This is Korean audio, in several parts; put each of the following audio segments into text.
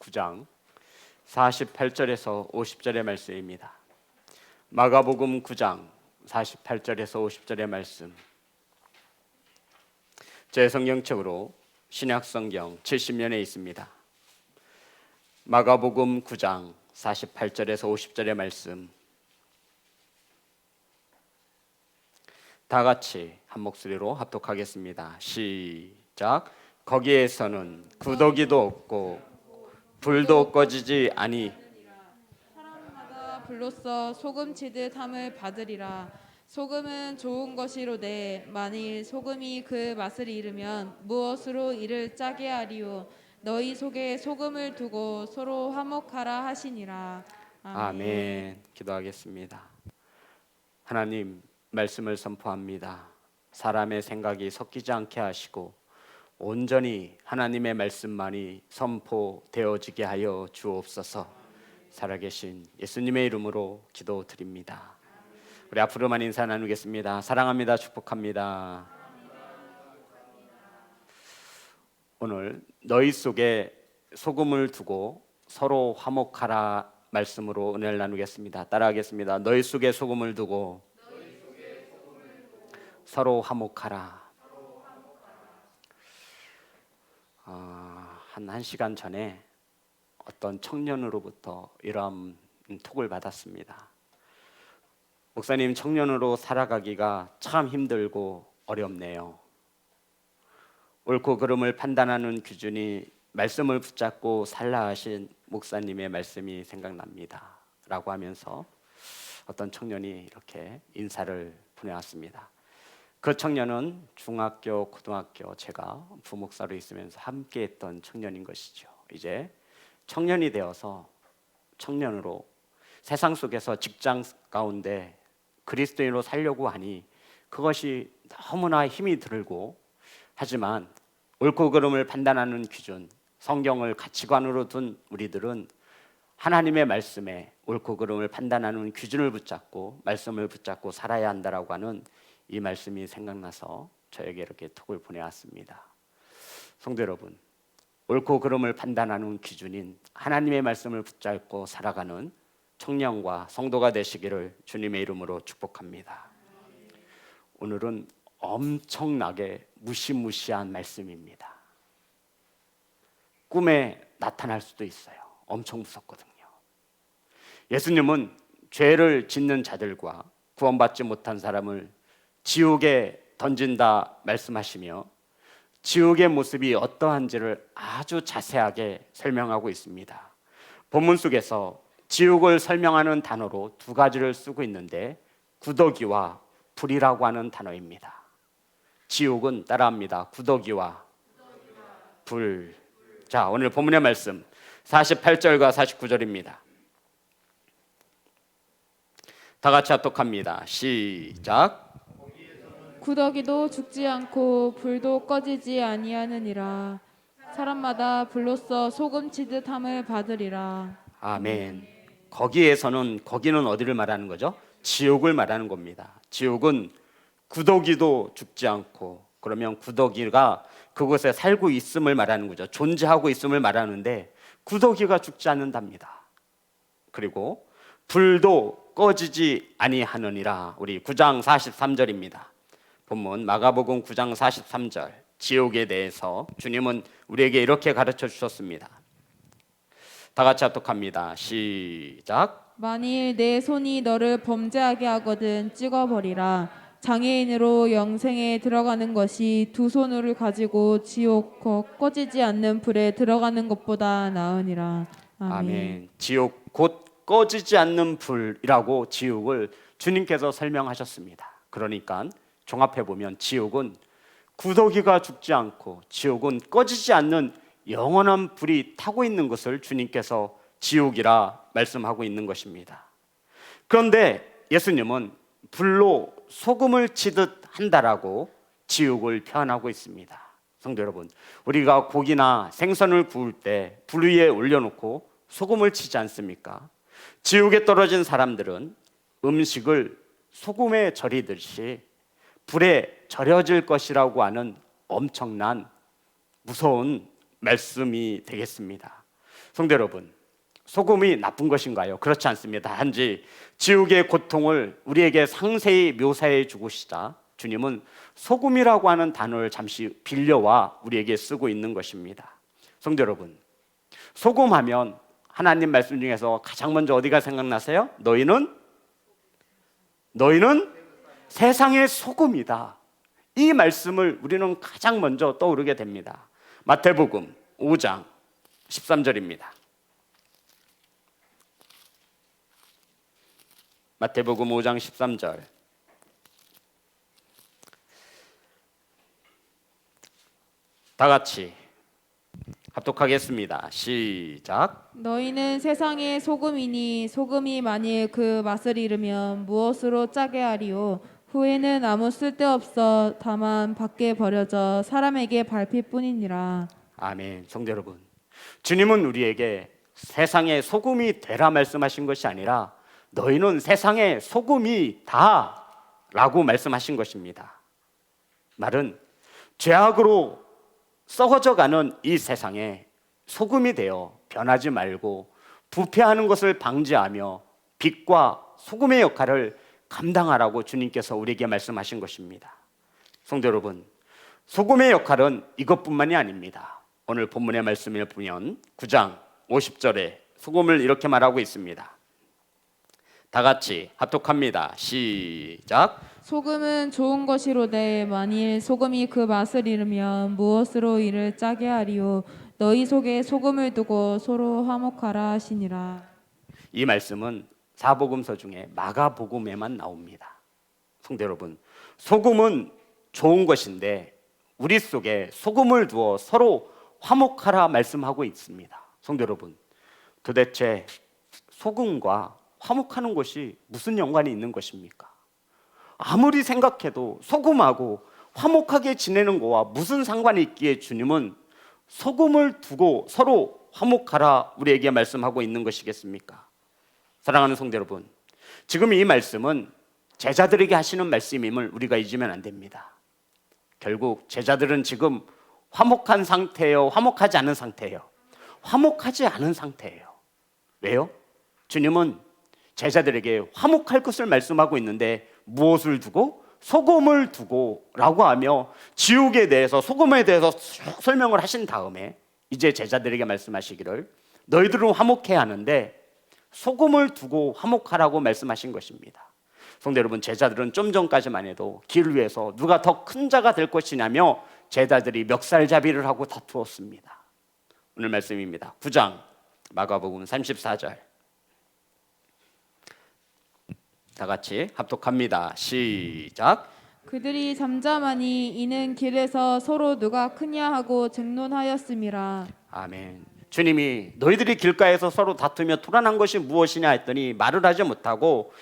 9장 48절에서 50절의 말씀입니다. 마가복음 9장 48절에서 50절의 말씀, 제 성경책으로 신약성경 70년에 있습니다. 마가복음 9장 48절에서 50절의 말씀, 다 같이 한 목소리로 합독하겠습니다. 시작. 거기에서는 구더기도 없고 불도 꺼지지 아니. 사람마다 불로써 소금 치듯 함을 받으리라. 소금은 좋은 것이로되 만일 소금이 그 맛을 잃으면 무엇으로 이를 짜게 하리요. 너희 속에 소금을 두고 서로 화목하라 하시니라. 아멘. 기도하겠습니다. 하나님, 말씀을 선포합니다. 사람의 생각이 섞이지 않게 하시고 온전히 하나님의 말씀만이 선포되어지게 하여 주옵소서. 살아계신 예수님의 이름으로 기도드립니다. 우리 앞으로만 인사 나누겠습니다. 사랑합니다. 축복합니다. 오늘 너희 속에 소금을 두고 서로 화목하라 말씀으로 은혜를 나누겠습니다. 따라하겠습니다. 너희 속에 소금을 두고 서로 화목하라. 한 1시간 전에 어떤 청년으로부터 이런 톡을 받았습니다. 목사님, 청년으로 살아가기가 참 힘들고 어렵네요. 옳고 그름을 판단하는 기준이 말씀을 붙잡고 살라 하신 목사님의 말씀이 생각납니다 라고 하면서 어떤 청년이 이렇게 인사를 보내왔습니다. 그 청년은 중학교, 고등학교 제가 부목사로 있으면서 함께 했던 청년인 것이죠. 이제 청년이 되어서 청년으로 세상 속에서 직장 가운데 그리스도인으로 살려고 하니 그것이 너무나 힘이 들고, 하지만 옳고 그름을 판단하는 기준, 성경을 가치관으로 둔 우리들은 하나님의 말씀에 옳고 그름을 판단하는 기준을 붙잡고 말씀을 붙잡고 살아야 한다라고 하는 이 말씀이 생각나서 저에게 이렇게 톡을 보내왔습니다. 성도 여러분, 옳고 그름을 판단하는 기준인 하나님의 말씀을 붙잡고 살아가는 청년과 성도가 되시기를 주님의 이름으로 축복합니다. 오늘은 엄청나게 무시무시한 말씀입니다. 꿈에 나타날 수도 있어요. 엄청 무섭거든요. 예수님은 죄를 짓는 자들과 구원받지 못한 사람을 지옥에 던진다 말씀하시며 지옥의 모습이 어떠한지를 아주 자세하게 설명하고 있습니다. 본문 속에서 지옥을 설명하는 단어로 2가지를 쓰고 있는데 구더기와 불이라고 하는 단어입니다. 지옥은 따라합니다. 구더기와 불. 자, 오늘 본문의 말씀 48절과 49절입니다. 다 같이 합독합니다. 시작. 구더기도 죽지 않고 불도 꺼지지 아니하느니라. 사람마다 불로써 소금 치듯 함을 받으리라. 아멘. 거기는 어디를 말하는 거죠? 지옥을 말하는 겁니다. 지옥은 구더기도 죽지 않고, 그러면 구더기가 그곳에 살고 있음을 말하는 거죠. 존재하고 있음을 말하는데 구더기가 죽지 않는답니다. 그리고 불도 꺼지지 아니하느니라. 우리 9장 43절입니다. 본문 마가복음 9장 43절, 지옥에 대해서 주님은 우리에게 이렇게 가르쳐 주셨습니다. 다 같이 합독합니다. 시작. 만일 내 손이 너를 범죄하게 하거든 찍어버리라. 장애인으로 영생에 들어가는 것이 2 손을 가지고 지옥 꺼지지 않는 불에 들어가는 것보다 나으니라. 아멘. 지옥 곧 꺼지지 않는 불이라고 지옥을 주님께서 설명하셨습니다. 그러니까 종합해보면 지옥은 구더기가 죽지 않고 지옥은 꺼지지 않는 영원한 불이 타고 있는 것을 주님께서 지옥이라 말씀하고 있는 것입니다. 그런데 예수님은 불로 소금을 치듯 한다라고 지옥을 표현하고 있습니다. 성도 여러분, 우리가 고기나 생선을 구울 때 불 위에 올려놓고 소금을 치지 않습니까? 지옥에 떨어진 사람들은 음식을 소금에 절이듯이 불에 절여질 것이라고 하는 엄청난 무서운 말씀이 되겠습니다. 성도 여러분, 소금이 나쁜 것인가요? 그렇지 않습니다. 단지 지옥의 고통을 우리에게 상세히 묘사해 주고시자 주님은 소금이라고 하는 단어를 잠시 빌려와 우리에게 쓰고 있는 것입니다. 성도 여러분, 소금하면 하나님 말씀 중에서 가장 먼저 어디가 생각나세요? 너희는 세상의 소금이다. 이 말씀을 우리는 가장 먼저 떠오르게 됩니다. 마태복음 5장 13절입니다. 마태복음 5장 13절. 다 같이 합독하겠습니다. 시작. 너희는 세상의 소금이니 소금이 만일 그 맛을 잃으면 무엇으로 짜게 하리요? 후에는 아무 쓸데없어 다만 밖에 버려져 사람에게 밟힐 뿐이니라. 아멘. 성도 여러분, 주님은 우리에게 세상의 소금이 되라 말씀하신 것이 아니라 너희는 세상의 소금이다 라고 말씀하신 것입니다. 말은 죄악으로 썩어져가는 이 세상에 소금이 되어 변하지 말고 부패하는 것을 방지하며 빛과 소금의 역할을 감당하라고 주님께서 우리에게 말씀하신 것입니다. 성도 여러분, 소금의 역할은 이것뿐만이 아닙니다. 오늘 본문의 말씀을 보면 9장 50절에 소금을 이렇게 말하고 있습니다. 다 같이 합독합니다. 시작. 소금은 좋은 것이로되 만일 소금이 그 맛을 잃으면 무엇으로 이를 짜게 하리요? 너희 속에 소금을 두고 서로 화목하라 하시니라. 이 말씀은 사복음서 중에 마가복음에만 나옵니다. 성도 여러분, 소금은 좋은 것인데 우리 속에 소금을 두어 서로 화목하라 말씀하고 있습니다. 성도 여러분, 도대체 소금과 화목하는 것이 무슨 연관이 있는 것입니까? 아무리 생각해도 소금하고 화목하게 지내는 거와 무슨 상관이 있기에 주님은 소금을 두고 서로 화목하라 우리에게 말씀하고 있는 것이겠습니까? 사랑하는 성도 여러분, 지금 이 말씀은 제자들에게 하시는 말씀임을 우리가 잊으면 안 됩니다. 결국 제자들은 지금 화목한 상태예요? 화목하지 않은 상태예요? 화목하지 않은 상태예요. 왜요? 주님은 제자들에게 화목할 것을 말씀하고 있는데 무엇을 두고? 소금을 두고 라고 하며 지옥에 대해서 소금에 대해서 설명을 하신 다음에 이제 제자들에게 말씀하시기를 너희들은 화목해야 하는데 소금을 두고 화목하라고 말씀하신 것입니다. 성도 여러분, 제자들은 좀 전까지만 해도 길 위에서 누가 더 큰 자가 될 것이냐며 제자들이 멱살잡이를 하고 다투었습니다. 오늘 말씀입니다. 9장 마가복음 34절. 다 같이 합독합니다. 시작. 그들이 잠잠하니 이는 길에서 서로 누가 크냐 하고 쟁론하였음이라. 아멘. 주님이 너희들이 길가에서 서로 다투며 토론한 것이 무엇이냐 했더니 말을 하지 못하고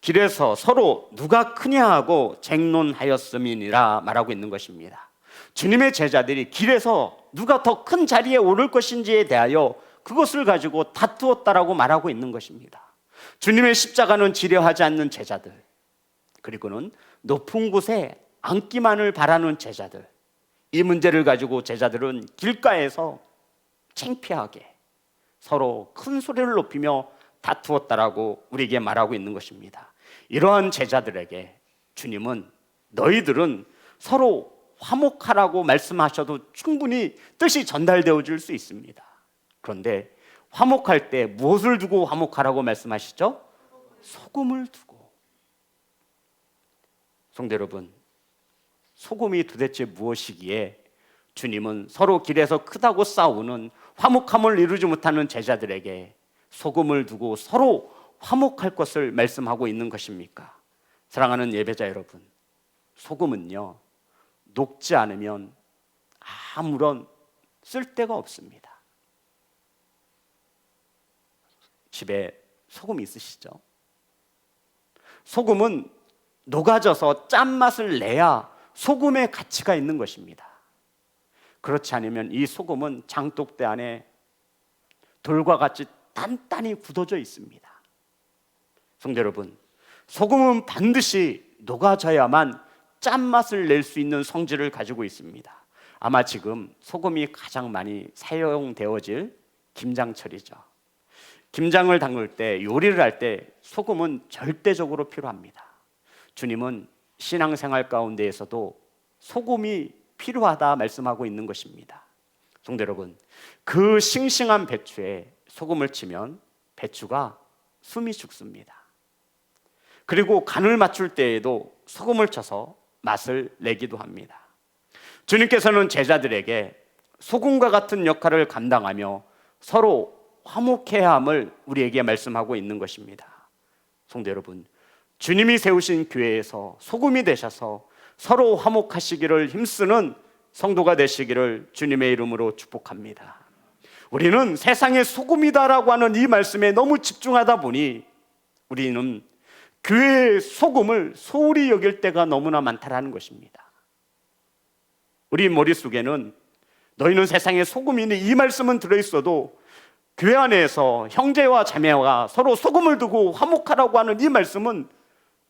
길에서 서로 누가 크냐 하고 쟁론하였음이니라 말하고 있는 것입니다. 주님의 제자들이 길에서 누가 더 큰 자리에 오를 것인지에 대하여 그것을 가지고 다투었다라고 말하고 있는 것입니다. 주님의 십자가는 지려하지 않는 제자들, 그리고는 높은 곳에 앉기만을 바라는 제자들, 이 문제를 가지고 제자들은 길가에서 창피하게 서로 큰 소리를 높이며 다투었다라고 우리에게 말하고 있는 것입니다. 이러한 제자들에게 주님은 너희들은 서로 화목하라고 말씀하셔도 충분히 뜻이 전달되어 줄 수 있습니다. 그런데 화목할 때 무엇을 두고 화목하라고 말씀하시죠? 소금을 두고. 성도 여러분, 소금이 도대체 무엇이기에 주님은 서로 길에서 크다고 싸우는 화목함을 이루지 못하는 제자들에게 소금을 두고 서로 화목할 것을 말씀하고 있는 것입니까? 사랑하는 예배자 여러분, 소금은요 녹지 않으면 아무런 쓸데가 없습니다. 집에 소금 있으시죠? 소금은 녹아져서 짠맛을 내야 소금의 가치가 있는 것입니다. 그렇지 않으면 이 소금은 장독대 안에 돌과 같이 단단히 굳어져 있습니다. 성도 여러분, 소금은 반드시 녹아져야만 짠맛을 낼 수 있는 성질을 가지고 있습니다. 아마 지금 소금이 가장 많이 사용되어질 김장철이죠. 김장을 담글 때, 요리를 할 때 소금은 절대적으로 필요합니다. 주님은 신앙생활 가운데에서도 소금이 필요하다 말씀하고 있는 것입니다. 성도 여러분, 그 싱싱한 배추에 소금을 치면 배추가 숨이 죽습니다. 그리고 간을 맞출 때에도 소금을 쳐서 맛을 내기도 합니다. 주님께서는 제자들에게 소금과 같은 역할을 감당하며 서로 화목해야 함을 우리에게 말씀하고 있는 것입니다. 성도 여러분, 주님이 세우신 교회에서 소금이 되셔서 서로 화목하시기를 힘쓰는 성도가 되시기를 주님의 이름으로 축복합니다. 우리는 세상의 소금이다라고 하는 이 말씀에 너무 집중하다 보니 우리는 교회의 소금을 소홀히 여길 때가 너무나 많다라는 것입니다. 우리 머릿속에는 너희는 세상의 소금이니 이 말씀은 들어있어도 교회 안에서 형제와 자매와 서로 소금을 두고 화목하라고 하는 이 말씀은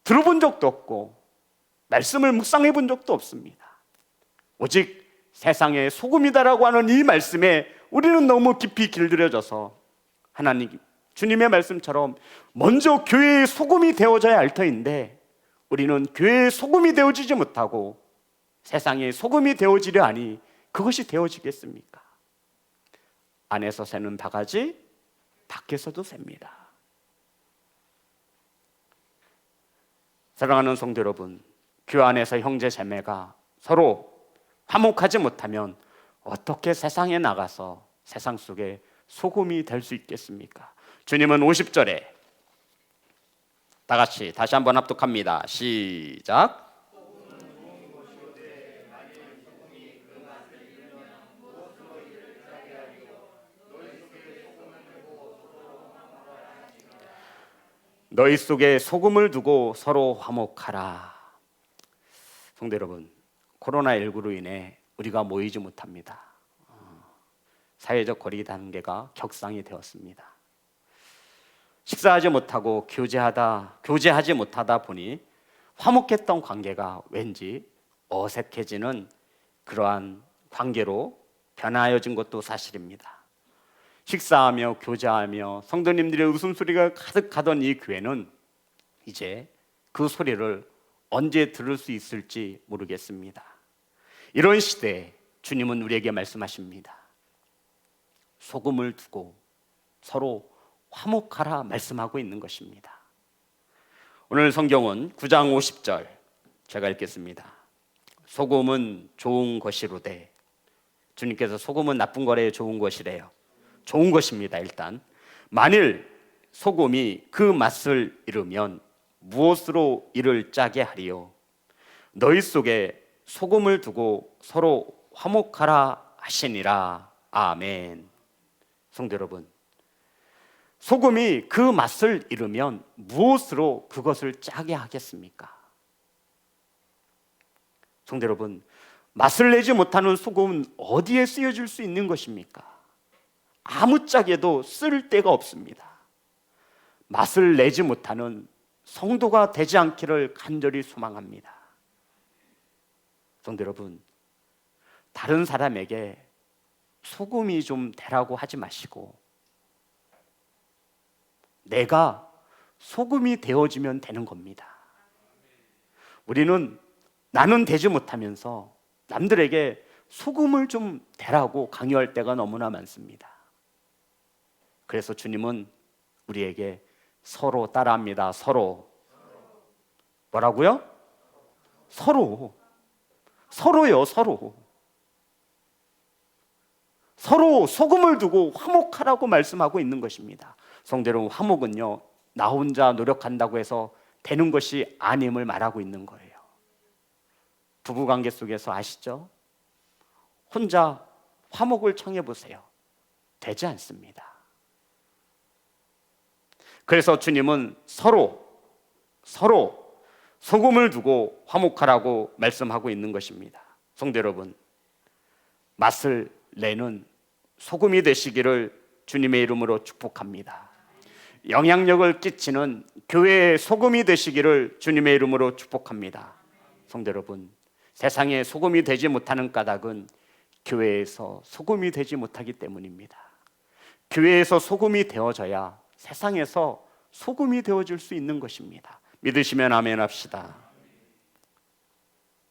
들어본 적도 없고 말씀을 묵상해 본 적도 없습니다. 오직 세상의 소금이다라고 하는 이 말씀에 우리는 너무 깊이 길들여져서 하나님, 주님의 말씀처럼 먼저 교회의 소금이 되어져야 할 터인데 우리는 교회의 소금이 되어지지 못하고 세상의 소금이 되어지려 하니 그것이 되어지겠습니까? 안에서 새는 바가지 밖에서도 셉니다. 사랑하는 성도 여러분, 교회 안에서 형제 자매가 서로 화목하지 못하면 어떻게 세상에 나가서 세상 속에 소금이 될 수 있겠습니까? 주님은 50절에 다 같이 다시 한번 합독합니다. 시작. 너희 속에 소금을 두고 서로 화목하라. 성도 여러분, 코로나19로 인해 우리가 모이지 못합니다. 사회적 거리 단계가 격상이 되었습니다. 식사하지 못하고 교제하지 못하다 보니 화목했던 관계가 왠지 어색해지는 그러한 관계로 변하여진 것도 사실입니다. 식사하며 교제하며 성도님들의 웃음소리가 가득하던 이 교회는 이제 그 소리를 언제 들을 수 있을지 모르겠습니다. 이런 시대에 주님은 우리에게 말씀하십니다. 소금을 두고 서로 화목하라 말씀하고 있는 것입니다. 오늘 성경은 9장 50절 제가 읽겠습니다. 소금은 좋은 것이로되, 주님께서 소금은 나쁜 거래요, 좋은 것이래요? 좋은 것입니다. 일단 만일 소금이 그 맛을 잃으면 무엇으로 이를 짜게 하리요? 너희 속에 소금을 두고 서로 화목하라 하시니라. 아멘. 성도 여러분, 소금이 그 맛을 잃으면 무엇으로 그것을 짜게 하겠습니까? 성도 여러분, 맛을 내지 못하는 소금은 어디에 쓰여질 수 있는 것입니까? 아무짝에도 쓸 데가 없습니다. 맛을 내지 못하는 성도가 되지 않기를 간절히 소망합니다. 성도 여러분, 다른 사람에게 소금이 좀 되라고 하지 마시고 내가 소금이 되어지면 되는 겁니다. 우리는 나는 되지 못하면서 남들에게 소금을 좀 되라고 강요할 때가 너무나 많습니다. 그래서 주님은 우리에게 서로 따라합니다. 서로. 뭐라고요? 서로요. 서로 소금을 두고 화목하라고 말씀하고 있는 것입니다. 성도 여러분, 화목은요, 나 혼자 노력한다고 해서 되는 것이 아님을 말하고 있는 거예요. 부부관계 속에서 아시죠? 혼자 화목을 청해 보세요. 되지 않습니다. 그래서 주님은 서로 소금을 두고 화목하라고 말씀하고 있는 것입니다. 성도 여러분, 맛을 내는 소금이 되시기를 주님의 이름으로 축복합니다. 영향력을 끼치는 교회의 소금이 되시기를 주님의 이름으로 축복합니다. 성도 여러분, 세상에 소금이 되지 못하는 까닭은 교회에서 소금이 되지 못하기 때문입니다. 교회에서 소금이 되어져야 세상에서 소금이 되어질 수 있는 것입니다. 믿으시면 아멘 합시다.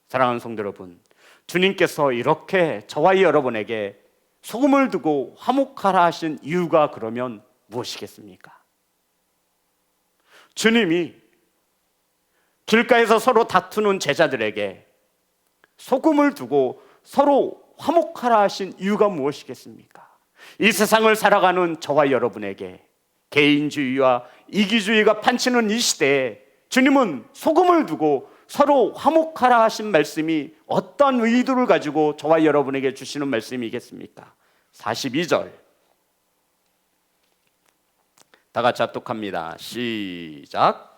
사랑하는 성도 여러분, 주님께서 이렇게 저와 여러분에게 소금을 두고 화목하라 하신 이유가 그러면 무엇이겠습니까? 주님이 길가에서 서로 다투는 제자들에게 소금을 두고 서로 화목하라 하신 이유가 무엇이겠습니까? 이 세상을 살아가는 저와 여러분에게 개인주의와 이기주의가 판치는 이 시대에 주님은 소금을 두고 서로 화목하라 하신 말씀이 어떤 의도를 가지고 저와 여러분에게 주시는 말씀이겠습니까? 42절 다 같이 합독합니다. 시작.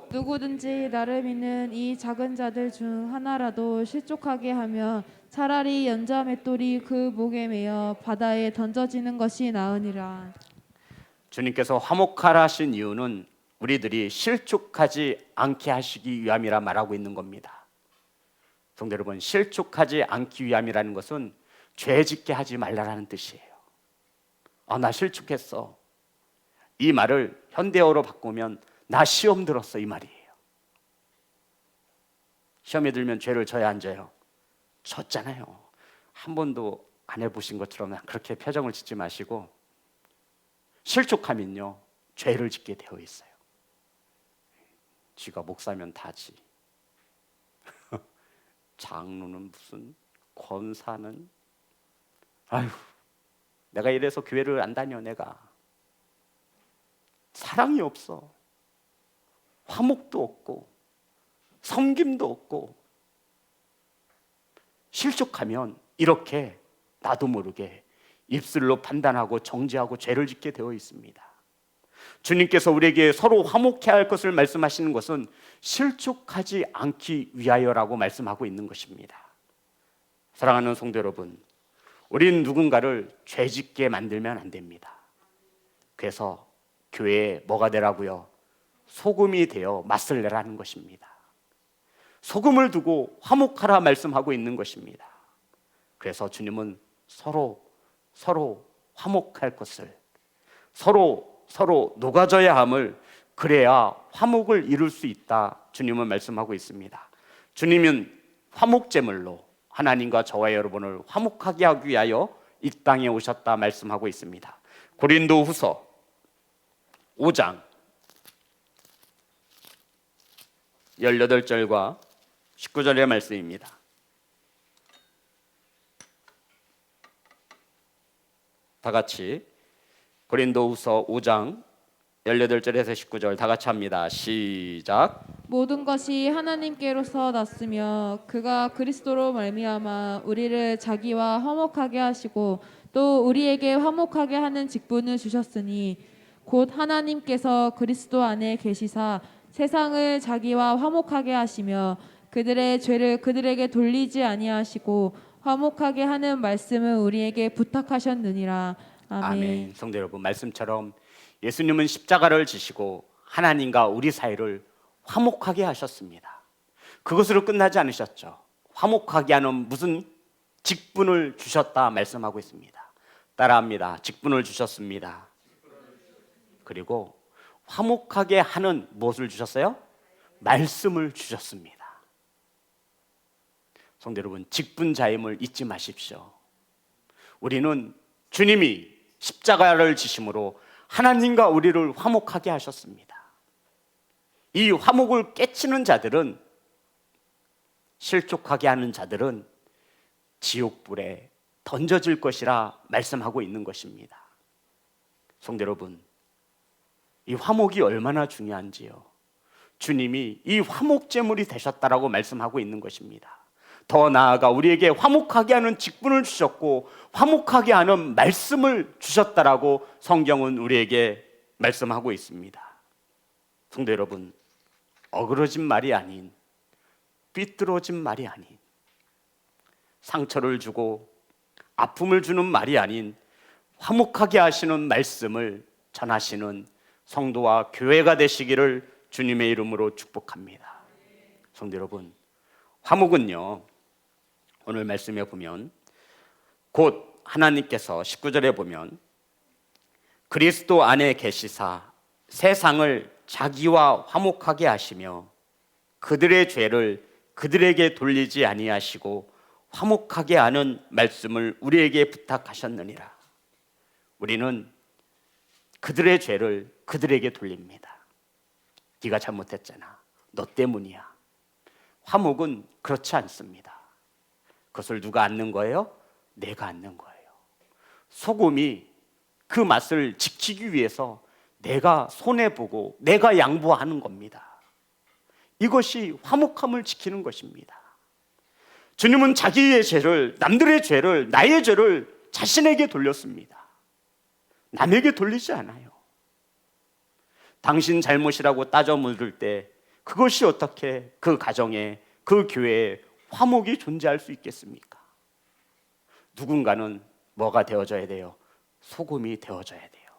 누구든지 나를 믿는 이 작은 자들 중 하나라도 실족하게 하면 차라리 연자 맷돌이 그 목에 매어 바다에 던져지는 것이 나으니라. 주님께서 화목하라 하신 이유는 우리들이 실족하지 않게 하시기 위함이라 말하고 있는 겁니다. 성도 여러분, 실족하지 않기 위함이라는 것은 죄 짓게 하지 말라라는 뜻이에요. 나 실족했어. 이 말을 현대어로 바꾸면 나 시험 들었어, 이 말이에요. 시험에 들면 죄를 져야 안 져요? 졌잖아요. 한 번도 안 해보신 것처럼 그렇게 표정을 짓지 마시고, 실족하면요 죄를 짓게 되어 있어요. 쥐가 목사면 다지. 장로는 무슨, 권사는, 아휴, 내가 이래서 교회를 안 다녀. 내가 사랑이 없어. 화목도 없고 섬김도 없고. 실족하면 이렇게 나도 모르게 입술로 판단하고 정죄하고 죄를 짓게 되어 있습니다. 주님께서 우리에게 서로 화목해야 할 것을 말씀하시는 것은 실족하지 않기 위하여라고 말씀하고 있는 것입니다. 사랑하는 성도 여러분, 우리는 누군가를 죄짓게 만들면 안 됩니다. 그래서 교회에 뭐가 되라고요? 소금이 되어 맛을 내라는 것입니다. 소금을 두고 화목하라 말씀하고 있는 것입니다. 그래서 주님은 서로 화목할 것을, 서로 녹아져야 함을, 그래야 화목을 이룰 수 있다 주님은 말씀하고 있습니다. 주님은 화목제물로 하나님과 저와 여러분을 화목하게 하기 위하여 이 땅에 오셨다 말씀하고 있습니다. 고린도후서 5장 18절과 19절의 말씀입니다. 다 같이 고린도후서 5장 18절에서 19절 다 같이 합니다. 시작. 모든 것이 하나님께로서 났으며 그가 그리스도로 말미암아 우리를 자기와 화목하게 하시고 또 우리에게 화목하게 하는 직분을 주셨으니 곧 하나님께서 그리스도 안에 계시사 세상을 자기와 화목하게 하시며 그들의 죄를 그들에게 돌리지 아니하시고 화목하게 하는 말씀을 우리에게 부탁하셨느니라. 아멘. 성도 여러분, 말씀처럼 예수님은 십자가를 지시고 하나님과 우리 사이를 화목하게 하셨습니다. 그것으로 끝나지 않으셨죠. 화목하게 하는 무슨 직분을 주셨다 말씀하고 있습니다. 따라합니다. 직분을 주셨습니다. 그리고 화목하게 하는 무엇을 주셨어요? 말씀을 주셨습니다. 성도 여러분, 직분자임을 잊지 마십시오. 우리는 주님이 십자가를 지심으로 하나님과 우리를 화목하게 하셨습니다. 이 화목을 깨치는 자들은, 실족하게 하는 자들은 지옥불에 던져질 것이라 말씀하고 있는 것입니다. 성도 여러분, 이 화목이 얼마나 중요한지요. 주님이 이 화목제물이 되셨다라고 말씀하고 있는 것입니다. 더 나아가 우리에게 화목하게 하는 직분을 주셨고 화목하게 하는 말씀을 주셨다라고 성경은 우리에게 말씀하고 있습니다. 성도 여러분, 어그러진 말이 아닌, 삐뚤어진 말이 아닌, 상처를 주고 아픔을 주는 말이 아닌 화목하게 하시는 말씀을 전하시는 성도와 교회가 되시기를 주님의 이름으로 축복합니다. 성도 여러분, 화목은요, 오늘 말씀에 보면 곧 하나님께서 19절에 보면 그리스도 안에 계시사 세상을 자기와 화목하게 하시며 그들의 죄를 그들에게 돌리지 아니하시고 화목하게 하는 말씀을 우리에게 부탁하셨느니라. 우리는 그들의 죄를 그들에게 돌립니다. 네가 잘못했잖아. 너 때문이야. 화목은 그렇지 않습니다. 그것을 누가 안는 거예요? 내가 안는 거예요. 소금이 그 맛을 지키기 위해서 내가 손해보고 내가 양보하는 겁니다. 이것이 화목함을 지키는 것입니다. 주님은 자기의 죄를, 남들의 죄를, 나의 죄를 자신에게 돌렸습니다. 남에게 돌리지 않아요. 당신 잘못이라고 따져 물을 때 그것이 어떻게 그 가정에, 그 교회에 화목이 존재할 수 있겠습니까? 누군가는 뭐가 되어져야 돼요? 소금이 되어져야 돼요.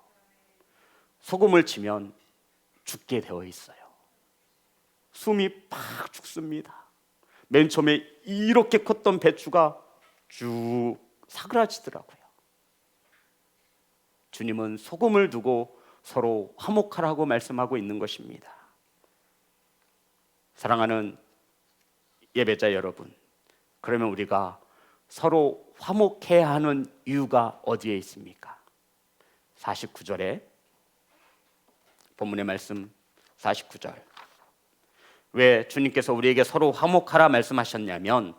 소금을 치면 죽게 되어 있어요. 숨이 팍 죽습니다. 맨 처음에 이렇게 컸던 배추가 쭉 사그라지더라고요. 주님은 소금을 두고 서로 화목하라고 말씀하고 있는 것입니다. 사랑하는 예배자 여러분, 그러면 우리가 서로 화목해야 하는 이유가 어디에 있습니까? 49절에 본문의 말씀 49절, 왜 주님께서 우리에게 서로 화목하라 말씀하셨냐면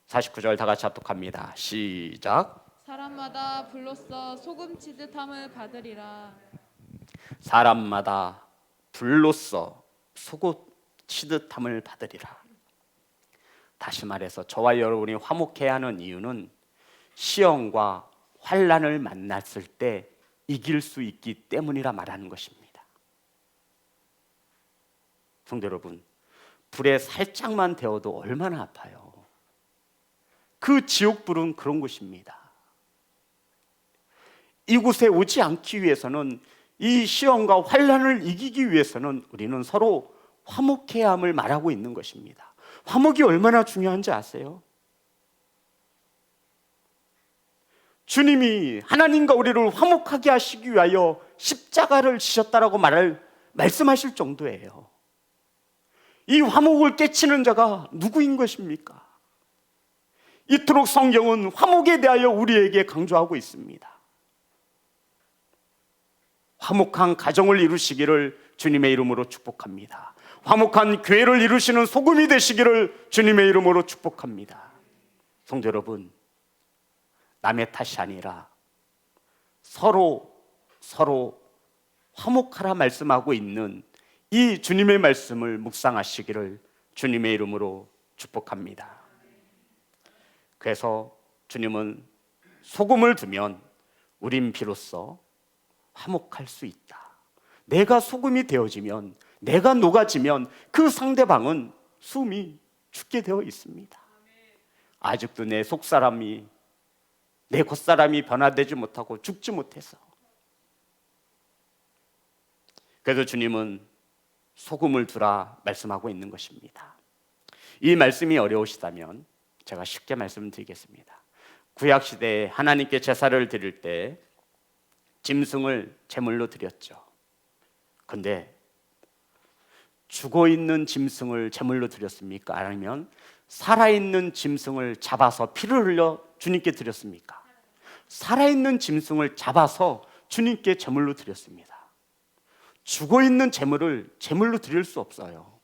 49절 다 같이 합독합니다. 시작. 사람마다 불로써 소금 치듯 함을 받으리라. 사람마다 불로써 소금 치듯 함을 받으리라. 다시 말해서 저와 여러분이 화목해야 하는 이유는 시험과 환난을 만났을 때 이길 수 있기 때문이라 말하는 것입니다. 성도 여러분, 불에 살짝만 데워도 얼마나 아파요. 그 지옥불은 그런 곳입니다. 이곳에 오지 않기 위해서는, 이 시험과 환난을 이기기 위해서는 우리는 서로 화목해야 함을 말하고 있는 것입니다. 화목이 얼마나 중요한지 아세요? 주님이 하나님과 우리를 화목하게 하시기 위하여 십자가를 지셨다라고 말씀하실 정도예요. 이 화목을 깨치는 자가 누구인 것입니까? 이토록 성경은 화목에 대하여 우리에게 강조하고 있습니다. 화목한 가정을 이루시기를 주님의 이름으로 축복합니다. 화목한 교회를 이루시는 소금이 되시기를 주님의 이름으로 축복합니다. 성도 여러분, 남의 탓이 아니라 서로 화목하라 말씀하고 있는 이 주님의 말씀을 묵상하시기를 주님의 이름으로 축복합니다. 그래서 주님은 소금을 두면 우린 비로소 화목할 수 있다. 내가 소금이 되어지면, 내가 녹아지면 그 상대방은 숨이 죽게 되어 있습니다. 아직도 내 속사람이, 내 겉사람이 변화되지 못하고 죽지 못해서. 그래서 주님은 소금을 두라 말씀하고 있는 것입니다. 이 말씀이 어려우시다면 제가 쉽게 말씀드리겠습니다. 구약시대에 하나님께 제사를 드릴 때 짐승을 제물로 드렸죠. 근데 죽어있는 짐승을 제물로 드렸습니까? 아니면 살아있는 짐승을 잡아서 피를 흘려 주님께 드렸습니까? 살아있는 짐승을 잡아서 주님께 제물로 드렸습니다. 죽어있는 제물을 제물로 드릴 수 없어요.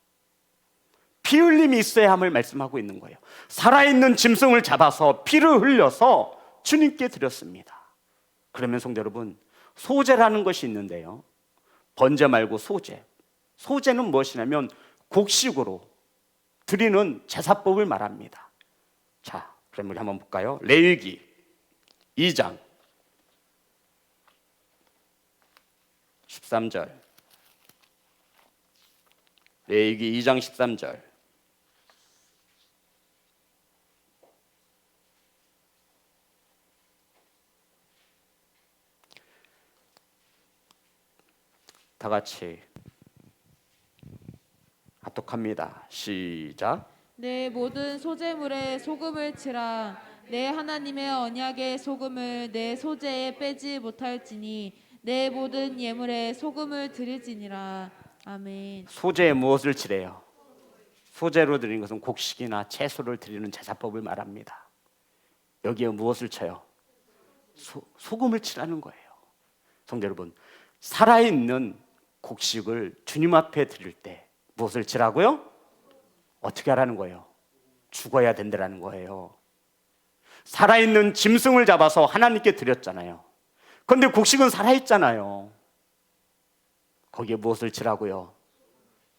피 흘림이 있어야 함을 말씀하고 있는 거예요. 살아있는 짐승을 잡아서 피를 흘려서 주님께 드렸습니다. 그러면 성도 여러분, 소제라는 것이 있는데요, 번제 말고 소제. 소제는 무엇이냐면 곡식으로 드리는 제사법을 말합니다. 자, 그럼 우리 한번 볼까요? 레위기 2장 13절. 레위기 2장 13절. 다 같이 합독합니다. 시작. 내 모든 소제물에 소금을 치라. 내 하나님의 언약의 소금을 내 소제에 빼지 못할지니 내 모든 예물에 소금을 드릴지니라. 아멘. 소재에 무엇을 칠해요? 소재로 드리는 것은 곡식이나 채소를 드리는 제사법을 말합니다. 여기에 무엇을 쳐요? 소금을 칠하는 거예요. 성도 여러분, 살아있는 곡식을 주님 앞에 드릴 때 무엇을 칠하고요? 어떻게 하라는 거예요? 죽어야 된다는 거예요. 살아있는 짐승을 잡아서 하나님께 드렸잖아요. 그런데 곡식은 살아있잖아요. 거기에 무엇을 칠하고요?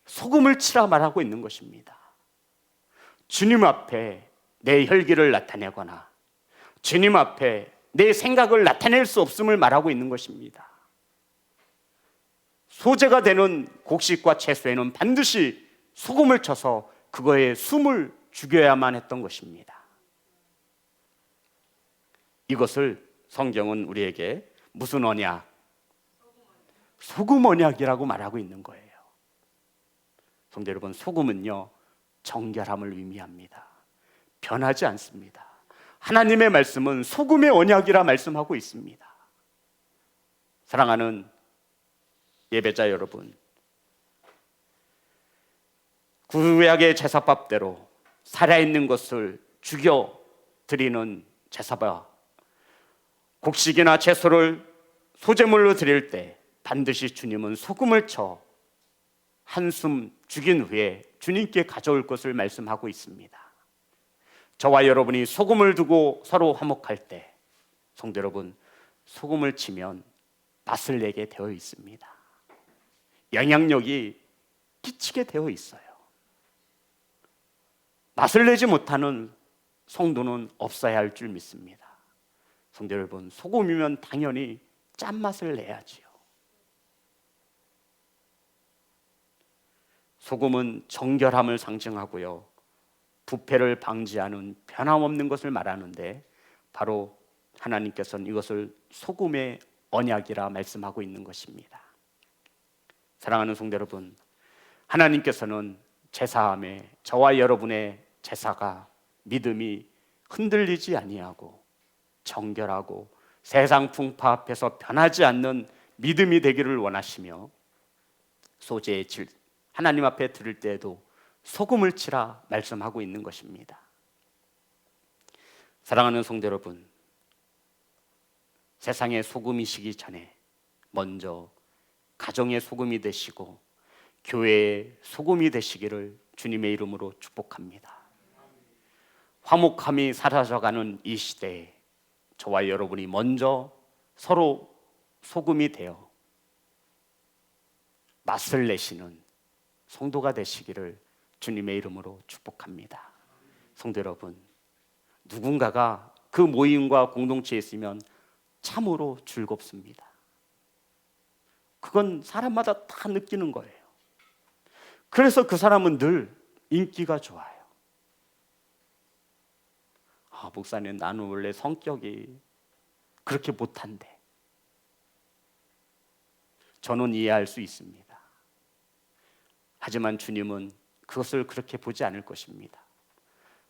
소금을 치라 말하고 있는 것입니다. 주님 앞에 내 혈기를 나타내거나 주님 앞에 내 생각을 나타낼 수 없음을 말하고 있는 것입니다. 소재가 되는 곡식과 채소에는 반드시 소금을 쳐서 그거에 숨을 죽여야만 했던 것입니다. 이것을 성경은 우리에게 무슨 언약? 소금 언약이라고 말하고 있는 거예요. 성도 여러분, 소금은요 정결함을 의미합니다. 변하지 않습니다. 하나님의 말씀은 소금의 언약이라 말씀하고 있습니다. 사랑하는 예배자 여러분, 구약의 제사법대로 살아있는 것을 죽여 드리는 제사법, 곡식이나 채소를 소제물로 드릴 때 반드시 주님은 소금을 쳐 한숨 죽인 후에 주님께 가져올 것을 말씀하고 있습니다. 저와 여러분이 소금을 두고 서로 화목할 때 성도 여러분, 소금을 치면 맛을 내게 되어 있습니다. 영향력이 끼치게 되어 있어요. 맛을 내지 못하는 성도는 없어야 할 줄 믿습니다. 성도 여러분, 소금이면 당연히 짠맛을 내야지요. 소금은 정결함을 상징하고요, 부패를 방지하는 변함없는 것을 말하는데 바로 하나님께서는 이것을 소금의 언약이라 말씀하고 있는 것입니다. 사랑하는 성도 여러분, 하나님께서는 제사함에 저와 여러분의 제사가 믿음이 흔들리지 아니하고 정결하고 세상 풍파 앞에서 변하지 않는 믿음이 되기를 원하시며 소재의 질, 하나님 앞에 드릴 때에도 소금을 치라 말씀하고 있는 것입니다. 사랑하는 성도 여러분, 세상에 소금이시기 전에 먼저 가정의 소금이 되시고 교회의 소금이 되시기를 주님의 이름으로 축복합니다. 화목함이 사라져가는 이 시대에 저와 여러분이 먼저 서로 소금이 되어 맛을 내시는 성도가 되시기를 주님의 이름으로 축복합니다. 성도 여러분, 누군가가 그 모임과 공동체에 있으면 참으로 즐겁습니다. 그건 사람마다 다 느끼는 거예요. 그래서 그 사람은 늘 인기가 좋아요. 목사님, 나는 원래 성격이 그렇게 못한데. 저는 이해할 수 있습니다. 하지만 주님은 그것을 그렇게 보지 않을 것입니다.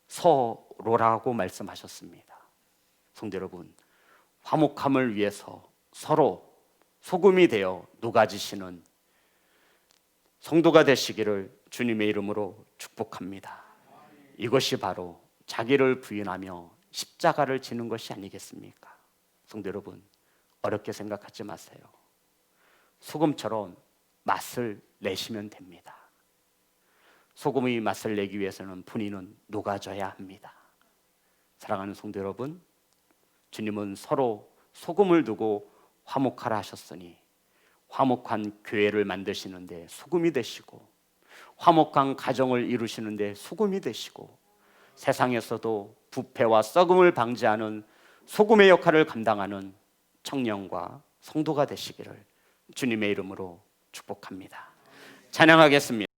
서로라고 말씀하셨습니다. 성도 여러분, 화목함을 위해서 서로 소금이 되어 녹아지시는 성도가 되시기를 주님의 이름으로 축복합니다. 이것이 바로 자기를 부인하며 십자가를 지는 것이 아니겠습니까? 성도 여러분, 어렵게 생각하지 마세요. 소금처럼 맛을 내시면 됩니다. 소금의 맛을 내기 위해서는 분이는 녹아져야 합니다. 사랑하는 성도 여러분, 주님은 서로 소금을 두고 화목하라 하셨으니 화목한 교회를 만드시는데 소금이 되시고 화목한 가정을 이루시는데 소금이 되시고 세상에서도 부패와 썩음을 방지하는 소금의 역할을 감당하는 청년과 성도가 되시기를 주님의 이름으로 축복합니다. 찬양하겠습니다.